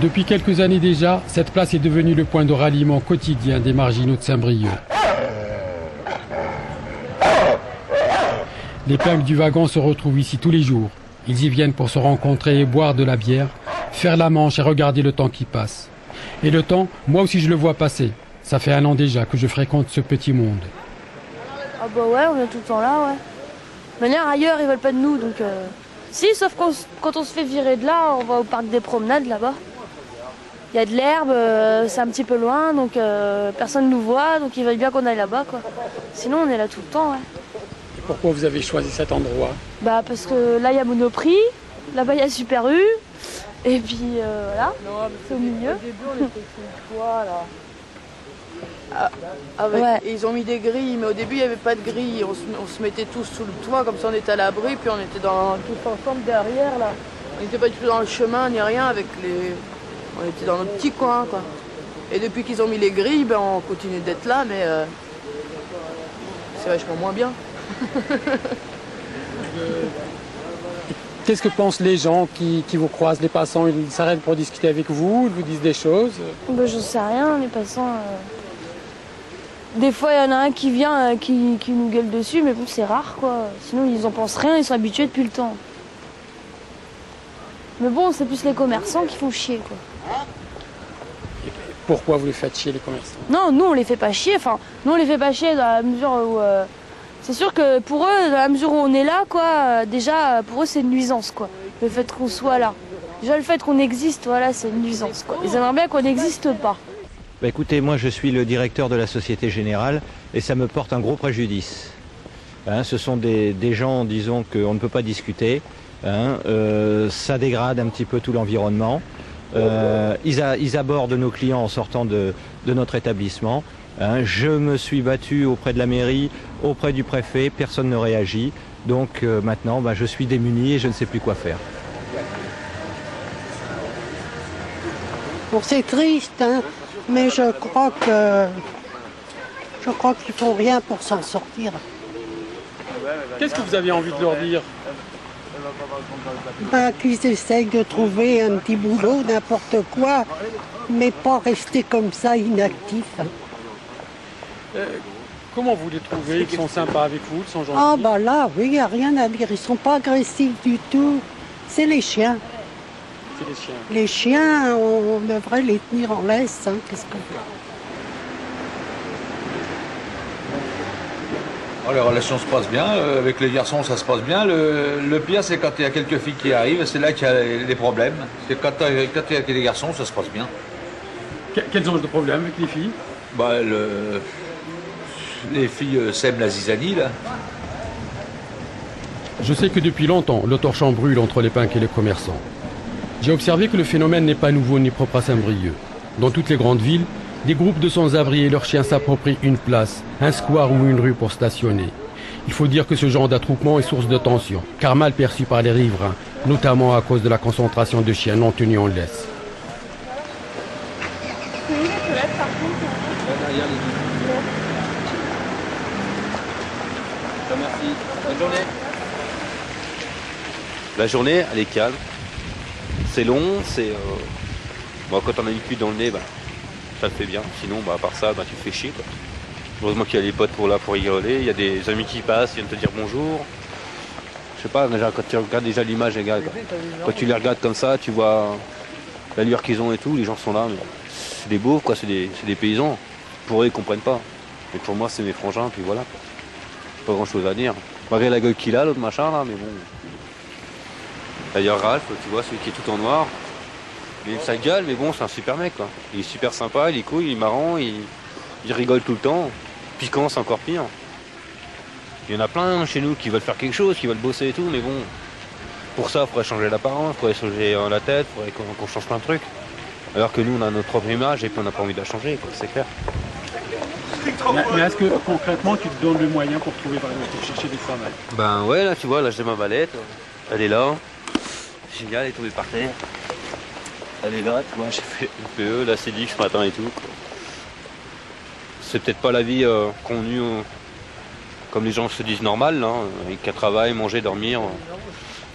Depuis quelques années déjà, cette place est devenue le point de ralliement quotidien des marginaux de Saint-Brieuc. Les punks du wagon se retrouvent ici tous les jours. Ils y viennent pour se rencontrer et boire de la bière, faire la manche et regarder le temps qui passe. Et le temps, moi aussi je le vois passer. Ça fait 1 an déjà que je fréquente ce petit monde. Ah bah ouais, on est tout le temps là, ouais. De manière, ailleurs, ils veulent pas de nous, donc... Si, sauf quand on se fait virer de là, on va au parc des promenades, là-bas. Il y a de l'herbe, c'est un petit peu loin, donc personne ne nous voit, donc ils veulent bien qu'on aille là-bas, quoi. Sinon, on est là tout le temps, ouais. Et pourquoi vous avez choisi cet endroit? Bah parce que là, il y a Monoprix, là-bas, il y a Super U, et puis voilà, c'est au milieu. Au début, on était sous le toit, là. Ouais. Et ils ont mis des grilles, mais au début il n'y avait pas de grilles. On se mettait tous sous le toit, comme ça on était à l'abri, puis on était tous ensemble derrière là. On n'était pas du tout dans le chemin ni rien avec les. On était dans notre petit coin quoi. Et depuis qu'ils ont mis les grilles, ben, on continue d'être là, mais c'est vachement moins bien. Qu'est-ce que pensent les gens qui vous croisent, les passants? Ils s'arrêtent pour discuter avec vous, ils vous disent des choses? Bah j'en sais rien, les passants... Des fois, il y en a un qui vient, qui nous gueule dessus, mais bon, c'est rare, quoi. Sinon, ils en pensent rien, ils sont habitués depuis le temps. Mais bon, c'est plus les commerçants qui font chier, quoi. Pourquoi vous les faites chier, les commerçants? Non, nous, on les fait pas chier. Enfin, nous, on les fait pas chier dans la mesure où... c'est sûr que pour eux, dans la mesure où on est là, quoi, déjà, pour eux, c'est une nuisance, quoi. Le fait qu'on soit là. Déjà, le fait qu'on existe, voilà, c'est une nuisance, quoi. Ils aimeraient bien qu'on n'existe pas. Bah écoutez, moi je suis le directeur de la Société Générale et ça me porte un gros préjudice. Hein, ce sont des gens, disons, qu'on ne peut pas discuter. Hein, ça dégrade un petit peu tout l'environnement. Ils abordent nos clients en sortant de notre établissement. Hein, je me suis battu auprès de la mairie, auprès du préfet, personne ne réagit. Donc maintenant, bah, je suis démuni et je ne sais plus quoi faire. Bon, c'est triste, hein, mais je crois qu'ils font rien pour s'en sortir. Qu'est-ce que vous avez envie de leur dire? Ben, qu'ils essayent de trouver un petit boulot, n'importe quoi, mais pas rester comme ça inactifs. Comment vous les trouvez? Ils sont sympas avec vous, ils sont gentils? Ah ben là, oui, il n'y a rien à dire, ils sont pas agressifs du tout. C'est les chiens. C'est les chiens. Les chiens, on devrait les tenir en laisse, hein, qu'est-ce qu'on fait? Les relations se passent bien, avec les garçons ça se passe bien. Le pire c'est quand il y a quelques filles qui arrivent, c'est là qu'il y a les problèmes. C'est quand il y a des garçons ça se passe bien. Quels ont de problèmes avec les filles? Bah, les filles sèment la zizanie là. Je sais que depuis longtemps, le torchon brûle entre les punks et les commerçants. J'ai observé que le phénomène n'est pas nouveau ni propre à Saint-Brieuc. Dans toutes les grandes villes, des groupes de sans-abri et leurs chiens s'approprient une place, un square ou une rue pour stationner. Il faut dire que ce genre d'attroupement est source de tension, car mal perçu par les riverains, notamment à cause de la concentration de chiens non tenus en laisse. Merci. Bonne journée. La journée, elle est calme. C'est long, bon, quand on a une cuite dans le nez, bah, ça le fait bien. Sinon, bah, à part ça, bah, tu te fais chier, quoi. Heureusement qu'il y a les potes pour rigoler, il y a des amis qui passent, ils viennent te dire bonjour. Je sais pas, déjà, quand tu regardes déjà l'image, les gars, quand tu les regardes comme ça, tu vois l'allure qu'ils ont et tout, les gens sont là, mais c'est des beaufs, quoi, c'est des paysans. Pour eux, ils comprennent pas. Mais pour moi, c'est mes frangins, puis voilà. Pas grand chose à dire. Malgré la gueule qu'il a, l'autre machin, là, mais bon. D'ailleurs, Ralph, tu vois, celui qui est tout en noir, il a une sale gueule, mais bon, c'est un super mec, quoi. Il est super sympa, il est cool, il est marrant, il rigole tout le temps. Piquant, c'est encore pire. Il y en a plein chez nous qui veulent faire quelque chose, qui veulent bosser et tout, mais bon, pour ça, il faudrait changer l'apparence, il faudrait changer la tête, il faudrait qu'on change plein de trucs. Alors que nous, on a notre propre image et puis on n'a pas envie de la changer, quoi, c'est clair. Mais est-ce que concrètement, tu te donnes le moyen pour trouver, par exemple, pour chercher des travail? Ben ouais, là, tu vois, là, j'ai ma mallette, elle est là. Génial, elle est tombée par terre. Elle est là, tu vois, j'ai fait une PE, là, c'est dit ce matin et tout, quoi. C'est peut-être pas la vie convenue comme les gens se disent normale, hein, avec un travail, manger, dormir,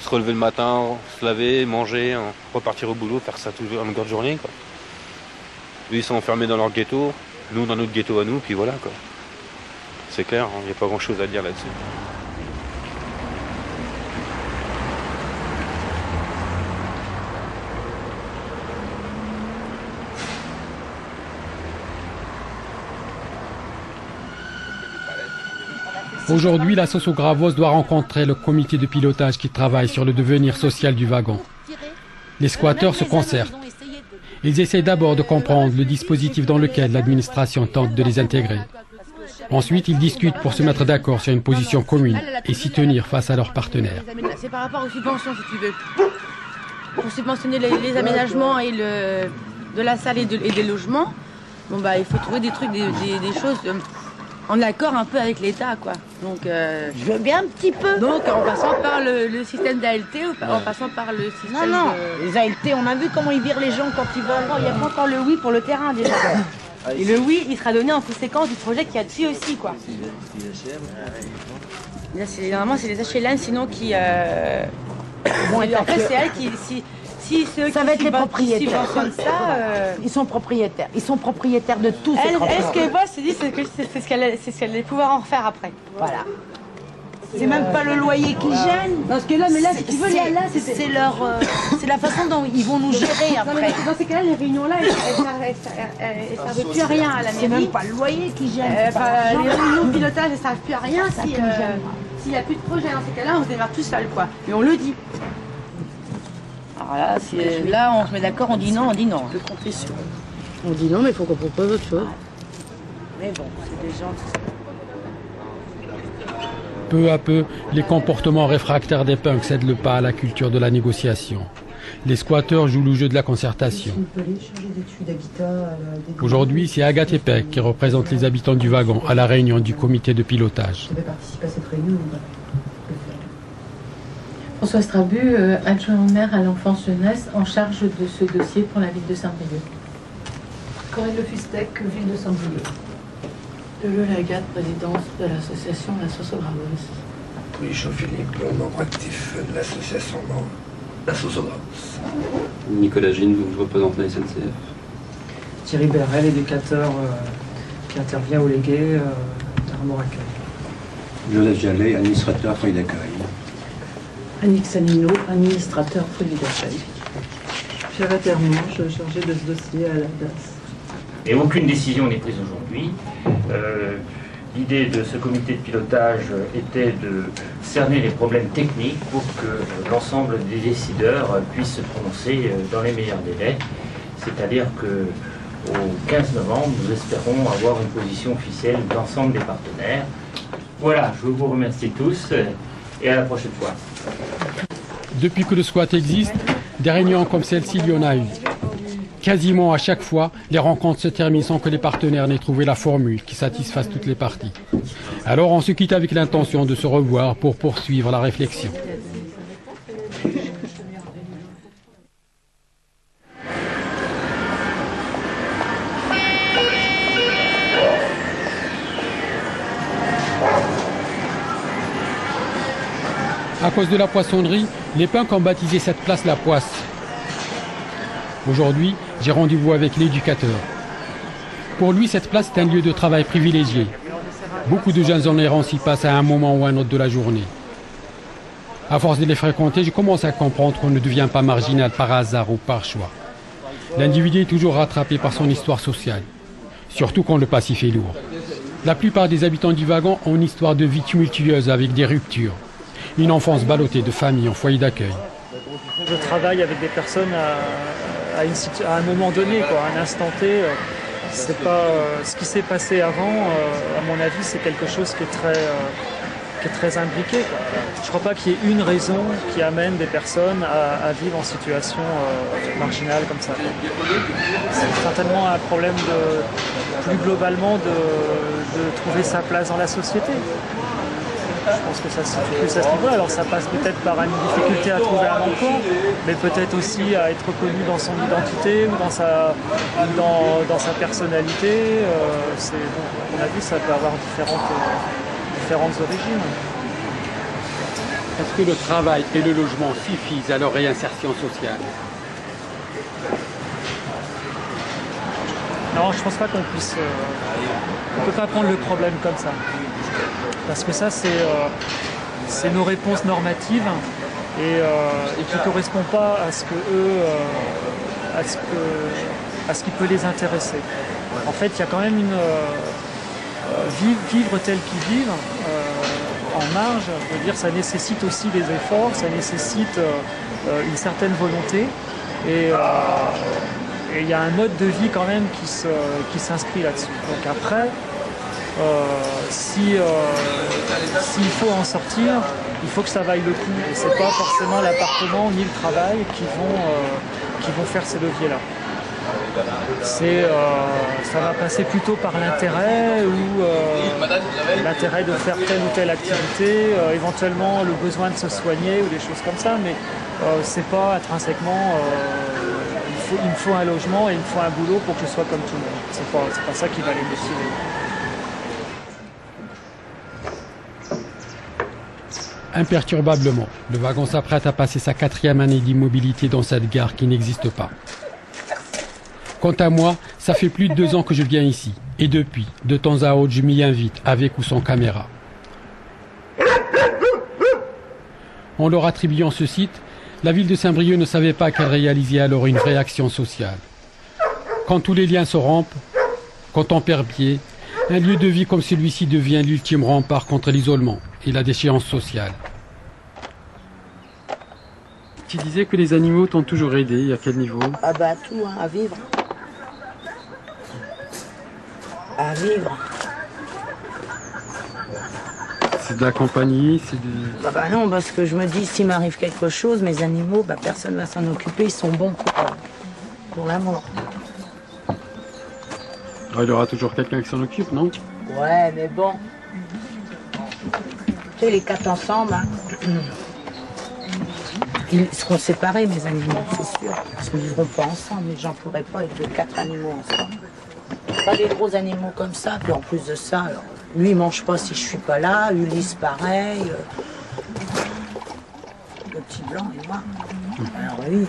se relever le matin, se laver, manger, repartir au boulot, faire ça toute en longueur de journée, quoi. Eux, ils sont enfermés dans leur ghetto, nous dans notre ghetto à nous, puis voilà, quoi. C'est clair, il n'y a pas grand-chose à dire là-dessus. Aujourd'hui, la Sosso-Gravos doit rencontrer le comité de pilotage qui travaille sur le devenir social du wagon. Les squatteurs se concertent. Ils essaient d'abord de comprendre le dispositif dans lequel l'administration tente de les intégrer. Ensuite, ils discutent pour se mettre d'accord sur une position commune et s'y tenir face à leurs partenaires. C'est par rapport aux subventions, si tu veux. Pour subventionner les aménagements et de la salle et des logements, bon bah il faut trouver des trucs, des choses en accord un peu avec l'État, quoi. Donc, je veux bien un petit peu. Donc, en passant par le système d'ALT ou en passant par le système les ALT, on a vu comment ils virent les gens quand ils veulent. Il n'y a pas encore le oui pour le terrain, déjà. Et le oui, il sera donné en conséquence du projet qu'il y a dessus aussi, quoi. Là, normalement, c'est les HLN, sinon qui... Bon, en fait, c'est elles qui... Si ça va être les propriétaires. Ils sont propriétaires. Ils sont propriétaires de tout. Elle, ce qu'elle voit, c'est ce qu'elle va pouvoir en faire après. Voilà. C'est même pas le loyer qui gêne. Parce que là, mais là, si tu veux, là, c'est leur, c'est la façon dont ils vont nous gérer après. Dans ces cas-là, les réunions-là, elles servent plus à rien à la mairie. C'est même pas le loyer qui gêne. Les réunions de pilotage, elles servent plus à rien s'il n'y a plus de projet. Dans ces cas-là, on se démarre tout seul, quoi. Et on le dit. Alors là, on se met d'accord, on dit non, on dit non. De confession. On dit non, mais il faut qu'on propose autre chose. Mais bon, c'est des gens... Peu à peu, les comportements réfractaires des punks cèdent le pas à la culture de la négociation. Les squatteurs jouent le jeu de la concertation. Aujourd'hui, c'est Agathe Epec qui représente les habitants du wagon à la réunion du comité de pilotage. François Strabu, adjoint au maire à l'enfance jeunesse, en charge de ce dossier pour la ville de Saint-Brieuc. Corinne Le Fustec, ville de Saint-Brieuc. Leleu Lagarde, présidence de l'association La Sosso-Gravos. Oui, Jean-Philippe, membre actif de l'association La Sosso-Gravos. Nicolas Gine, je représente la SNCF. Thierry Berrel, éducateur qui intervient au légué d'Armor Accueil. Joseph Jallet, administrateur feuille d'accueil. Annick Sanino, administrateur feuille d'accueil. Pierre Hermange, chargé de ce dossier à la DAS. Et aucune décision n'est prise aujourd'hui. L'idée de ce comité de pilotage était de cerner les problèmes techniques pour que l'ensemble des décideurs puissent se prononcer dans les meilleurs délais. C'est-à-dire qu'au 15 novembre, nous espérons avoir une position officielle d'ensemble des partenaires. Voilà, je vous remercie tous et à la prochaine fois. Depuis que le squat existe, des réunions comme celle-ci, il y en a eu. Quasiment à chaque fois, les rencontres se terminent sans que les partenaires n'aient trouvé la formule qui satisfasse toutes les parties. Alors on se quitte avec l'intention de se revoir pour poursuivre la réflexion. À cause de la poissonnerie, les punks ont baptisé cette place la Poisse. Aujourd'hui, j'ai rendez-vous avec l'éducateur. Pour lui, cette place est un lieu de travail privilégié. Beaucoup de jeunes en errance y passent à un moment ou à un autre de la journée. À force de les fréquenter, je commence à comprendre qu'on ne devient pas marginal par hasard ou par choix. L'individu est toujours rattrapé par son histoire sociale, surtout quand le passif est lourd. La plupart des habitants du wagon ont une histoire de vie tumultueuse avec des ruptures. Une enfance ballottée de famille en foyer d'accueil. Je travaille avec des personnes à un moment donné, quoi, à un instant T. C'est pas ce qui s'est passé avant. À mon avis, c'est quelque chose qui est très imbriqué, quoi. Je crois pas qu'il y ait une raison qui amène des personnes à vivre en situation marginale comme ça. C'est certainement un problème plus globalement de trouver sa place dans la société. Je pense que ça se situe plus à ce niveau-là. Alors ça passe peut-être par une difficulté à trouver un emploi, mais peut-être aussi à être reconnu dans son identité ou dans sa personnalité. Bon, à mon avis, ça peut avoir différentes origines. Est-ce que le travail et le logement suffisent à leur réinsertion sociale? Non, je pense pas qu'on puisse... on peut pas prendre le problème comme ça. Parce que ça, c'est nos réponses normatives et qui ne correspondent pas à ce que eux... à ce qui peut les intéresser. En fait, il y a quand même une... vivre tel qu'ils vivent, en marge, je veux dire, ça nécessite aussi des efforts, ça nécessite une certaine volonté. Et il y a un mode de vie quand même qui s'inscrit là-dessus. Donc après, s'il faut en sortir, il faut que ça vaille le coup. Et c'est pas forcément l'appartement ni le travail qui vont faire ces leviers-là. Ça va passer plutôt par l'intérêt ou l'intérêt de faire telle ou telle activité, éventuellement le besoin de se soigner ou des choses comme ça, mais c'est pas intrinsèquement il me faut un logement et il me faut un boulot pour que je sois comme tout le monde. C'est pas ça qui va les motiver. Imperturbablement, le wagon s'apprête à passer sa 4e année d'immobilité dans cette gare qui n'existe pas. Quant à moi, ça fait plus de 2 ans que je viens ici. Et depuis, de temps à autre, je m'y invite, avec ou sans caméra. En leur attribuant ce site, la ville de Saint-Brieuc ne savait pas qu'elle réalisait alors une vraie action sociale. Quand tous les liens se rompent, quand on perd pied, un lieu de vie comme celui-ci devient l'ultime rempart contre l'isolement et la déchéance sociale. Tu disais que les animaux t'ont toujours aidé, à quel niveau? Ah bah tout, hein, à vivre. À vivre. C'est de la compagnie, c'est de... Bah non, parce que je me dis, s'il m'arrive quelque chose, mes animaux, bah personne ne va s'en occuper, ils sont bons pour l'amour. Il y aura toujours quelqu'un qui s'en occupe, non? Ouais, mais bon. Tu sais, les 4 ensemble, hein, ils seront séparés, mes animaux, c'est sûr. Parce qu'ils ne vivront pas ensemble, mais j'en pourrais pas avec 4 animaux ensemble. Pas des gros animaux comme ça, puis en plus de ça, alors, lui il mange pas si je suis pas là, Ulysse pareil. Le petit blanc et moi. Alors lui,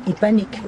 il panique.